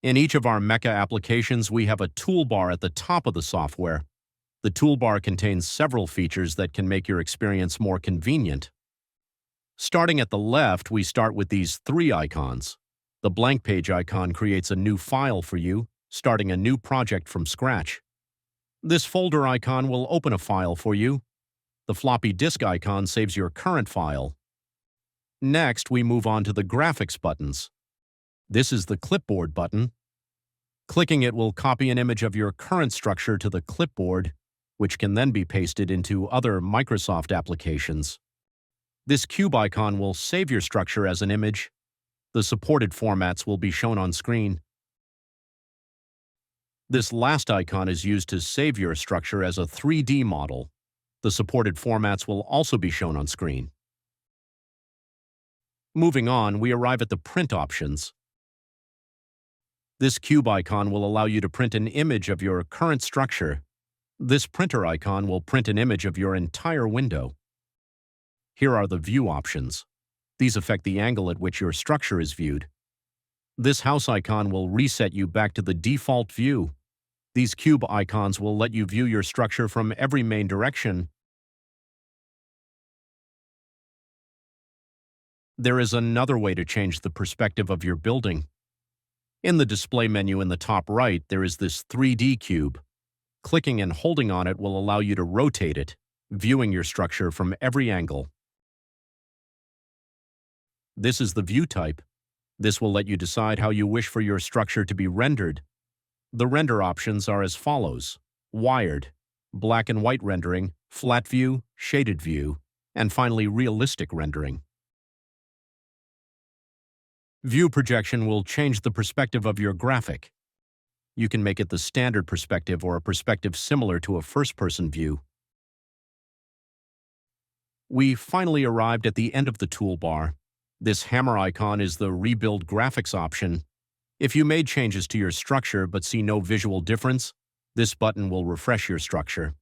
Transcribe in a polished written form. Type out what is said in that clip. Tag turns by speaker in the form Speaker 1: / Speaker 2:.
Speaker 1: In each of our Meca applications, we have a toolbar at the top of the software. The toolbar contains several features that can make your experience more convenient. Starting at the left, we start with these three icons. The blank page icon creates a new file for you, starting a new project from scratch. This folder icon will open a file for you. The floppy disk icon saves your current file. Next, we move on to the graphics buttons. This is the clipboard button. Clicking it will copy an image of your current structure to the clipboard, which can then be pasted into other Microsoft applications. This cube icon will save your structure as an image. The supported formats will be shown on screen. This last icon is used to save your structure as a 3D model. The supported formats will also be shown on screen. Moving on, we arrive at the print options. This cube icon will allow you to print an image of your current structure. This printer icon will print an image of your entire window. Here are the view options. These affect the angle at which your structure is viewed. This house icon will reset you back to the default view. These cube icons will let you view your structure from every main direction. There is another way to change the perspective of your building. In the display menu in the top right, there is this 3D cube. Clicking and holding on it will allow you to rotate it, viewing your structure from every angle. This is the view type. This will let you decide how you wish for your structure to be rendered. The render options are as follows: wired, black and white rendering, flat view, shaded view, and finally realistic rendering. View projection will change the perspective of your graphic. You can make it the standard perspective or a perspective similar to a first-person view. We finally arrived at the end of the toolbar. This hammer icon is the Rebuild Graphics option. If you made changes to your structure but see no visual difference, this button will refresh your structure.